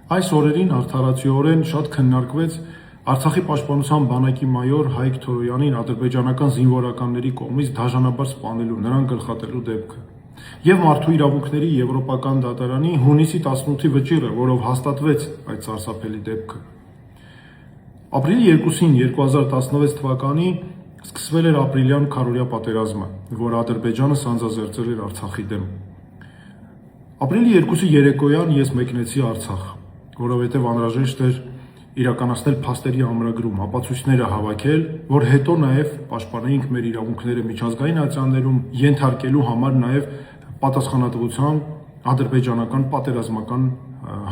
Այս օրերին արդարացիորեն շատ քննարկվեց Արցախի պաշտպանության բանակի մայոր Հայկ Թորոյանին ադրբեջանական զինվորականների կողմից դաժանաբար սպանելու, նրան գլխատելու դեպքը եւ մարդու իրավունքների եվրոպական դատարանի հունիսի 18-ի վճիռը, որով հաստատվեց այդ սարսափելի դեպքը։ Ապրիլի 2-ին 2016 թվականի սկսվել էր ապրիլյան քարորյա պատերազմը, որ Ադրբեջանը սանձազերծել էր Արցախի դեմ։ Ապրիլի 2-ի երեկոյան ես մեկնեցի Արցախ, որովհետև անհրաժեշտ էր իրականացնել փաստերի ամրագրում, ապացույցները հավաքել, որ հետո նաև պաշտպանեինք մեր իրավունքները միջազգային ատյաններում, ենթարկելու համար նաև պատասխանատվության ադրբեջանական պատերազմական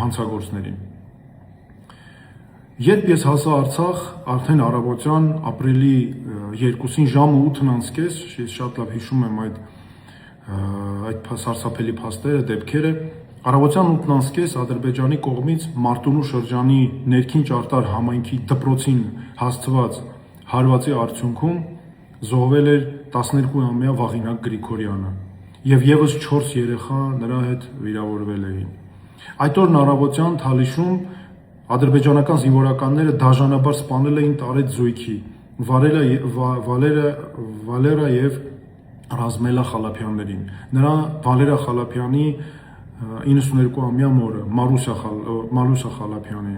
հանցագործներին։ Երբ ես հասա Արցախ, արդեն առավոտյան ապրիլի 2-ին ժամը 8-ն անցկես, ես շատ լավ հիշում եմ այդ սարսափելի փաստերը, դեպքերը, առավոտյան 8-ն անցկես Ադրբեջանի կողմից Մարտունու շրջանի ներքին ճարտար համայնքի դպրոցին հասցված հարվածի արդյունքում զոհվել էր 12-ամյա Վաղինակ Գրիգորյանը եւ եւս 4 երեխա նրա հետ վիրավորվել էին։ Այդ օրն առավոտյան Թալիշում ադրբեջանական զինվորականները դաժանաբար սպանել էին Տարետ Զույգի, Վալերա եւ Ռազմելա Խալափյաններին։ Նրա Վալերա Խալափյանի 92-ամյա մորը Մարուսա Խալափյանի,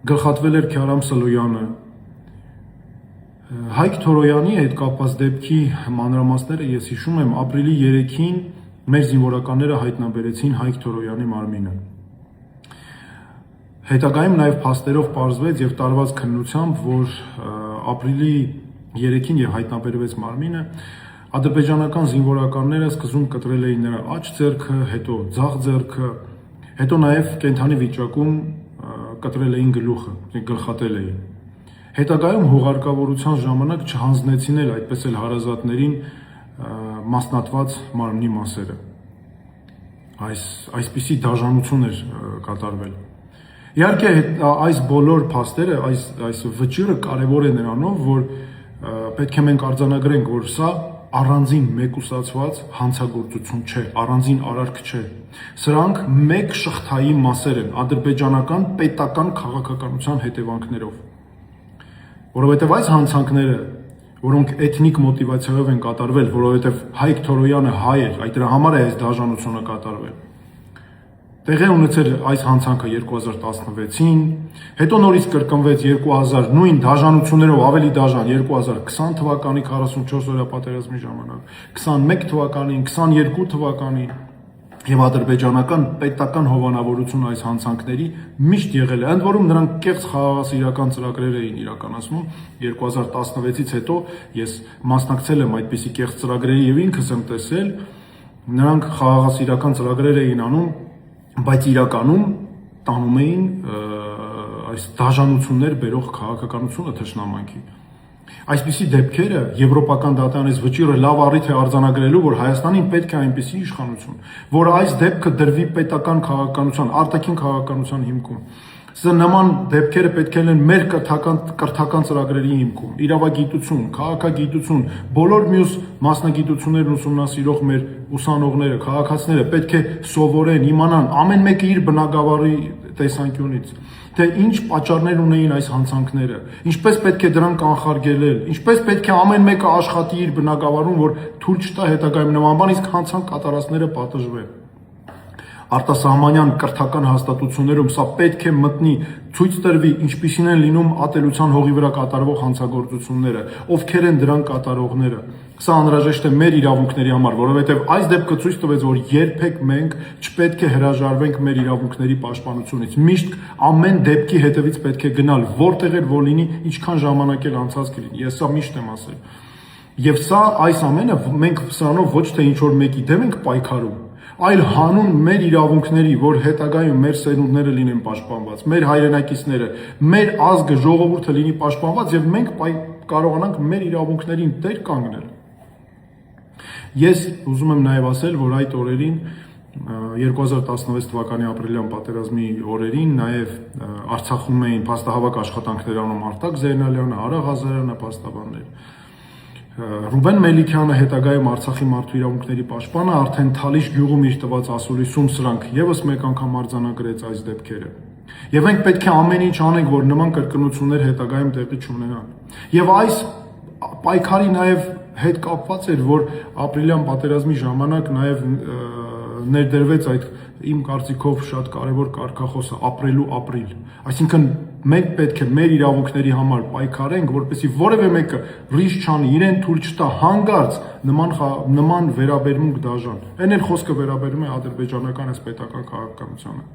գլխատվել էր Քյարամ Սլոյանը։ Հայկ Թորոյանի հետ կապված դեպքի մանրամասները ես հիշում եմ ապրիլի 3-ին մեր զինվորականները հայտնաբերեցին Հայկ Թորոյանի մարմինը։ Հետագայում նաև փաստերով պարզվեց եւ տարված քննությամբ, որ ապրիլի 3-ին եւ հայտնաբերվեց մարմինը, ադրբեջանական զինվորականները սկզբում կտրել էին նրա աջ ձեռքը, հետո ձախ ձեռքը, հետո նաև կենթանի վիճակում կտրել էին գլուխը, գլխատել էին։ Հետագայում հուղարկավորության ժամանակ չհանձնեցին էլ այդպես էլ հարազատներին մասնատված մարմնի մասերը։ Այսպիսի դաժանություն էր կատարվել։ Իհարկե այս բոլոր փաստերը, այս վճիռը կարևոր է նրանով, որ պետք է մենք արձանագրենք, որ սա առանձին մեկուսացված հանցագործություն չէ, առանձին արարք չէ։ Սրանք մեկ շղթայի մասեր են ադրբեջանական պետական քաղաքականության հետևանքներով։ Որովհետև այս հանցանքները, որոնք էթնիկ մոտիվացիայով են կատարվել, որովհետև Հայկ Թորոյանը հայ էր, այդ դրա համար է այս դաժանությունը կատարվել։ Տեղի ունեցել այս հանցանքը 2016-ին, հետո նորից կրկնվեց 2000 նույն դաժանություններով ավելի դաժան 2020 թվականի 44-օրյա պատերազմի ժամանակ, 21 թվականին, 22 թվականին եւ ադրբեջանական պետական հովանավորություն այս հանցանքների միշտ եղել է։ Ընդ որում նրանք կեղծ խաղաղասիրական ծրագրեր էին իրականացնում 2016-ից հետո ես մասնակցել եմ այդպիսի կեղծ ծրագրերի եւ ինքս եմ տեսել, նրանք խաղաղասիրական ծրագրեր էին անում, բայց իրականում տանում էին այս դաժանություններ բերող քաղաքականությունը թշնամանքի։ Այսպիսի դեպքերը եվրոպական դատարանից վճիռը լավ առիթ է արձանագրելու, որ Հայաստանին պետք է այնպիսի իշխանություն, որ այս դեպքը դրվի պետական քաղաքականության, արտաքին քաղաքականության հիմքում։ Սա նման դեպքերը պետք է լինեն մեր կրթական ծրագրերի հիմքում, իրավագիտություն, քաղաքագիտություն, բոլոր մյուս մասնագիտություններն ուսումնասիրող մեր ուսանողները, քաղաքացիները պետք է սովորեն, իմանան ամեն մեկը իր բնագավառի տեսանկյունից, թե ինչ պատճառներ ունեին այս հանցանքները, ինչպես պետք է դրանք կանխարգելել, ինչպես պետք է ամեն մեկը աշխատի իր բնագավառում, որ թույլ չտա հետագայում նման բան, իսկ հանցանք կատարածները պատժվեն։ Արտասահմանյան կրթական հաստատություններում սա պետք է մտնի, ցույց տրվի, ինչպիսին են լինում ատելության հողի վրա կատարվող հանցագործությունները, ովքեր են դրանք կատարողները։ Սա անհրաժեշտ է մեր իրավունքների համար, որովհետև այս դեպքը ցույց տվեց, որ երբեք մենք չպետք է հրաժարվենք մեր իրավունքների պաշտպանությունից։ Միշտ ամեն դեպքի հետևից պետք է գնալ, որտեղ էլ որ լինի, ինչքան ժամանակ էլ անցած կլինի։ Ես սա միշտ եմ ասել։ Եվ սա այս ամենը մենք սրանով ոչ թե ինչ որ մեկի դեմ ենք պայքարում, այլ հանուն մեր իրավունքների, որ հետագայում մեր սերունդները լինեն պաշտպանված, մեր հայրենակիցները, մեր ազգը, ժողովուրդը լինի պաշտպանված եւ մենք կարողանանք մեր իրավունքներին տեր կանգնել։ Ես ուզում եմ նաեւ ասել, որ այդ օրերին 2016 թվականի ապրիլյան պատերազմի օրերին նաեւ Արցախում էին փաստահավաք աշխատանքներ անում Արտակ Զեյնալյանը, Արա Ղազարյանը, փաստաբաններ։ Ռուբեն Մելիքյանը հետագայում Արցախի մարդու իրավունքների պաշտպանը արդեն Թալիշ գյուղում իր տված ասուլիսում սրանք եւս մեկ անգամ արձանագրեց այս դեպքերը։ Եվ մենք պետք է ամեն ինչ անենք, որ նման կրկնություններ հետագայում տեղի չունենան։ Եվ այս պայքարի նաեւ հետ կապված էր, որ ապրիլյան պատերազմի ժամանակ նաեւ ներդրվեց այդ իմ կարծիքով շատ կարևոր կարգախոսը ապրելու ապրիլ։ Այսինքն մենք պետք է մեր իրավունքների համար պայքարենք, որպեսզի որևէ մեկը ռիսկ չանի, իրեն թույլ չտա հանգարց նման վերաբերմունք դաժան։ Այն էլ խոսքը վերաբերում է ադրբեջանական այս պետական քաղաքականությանը։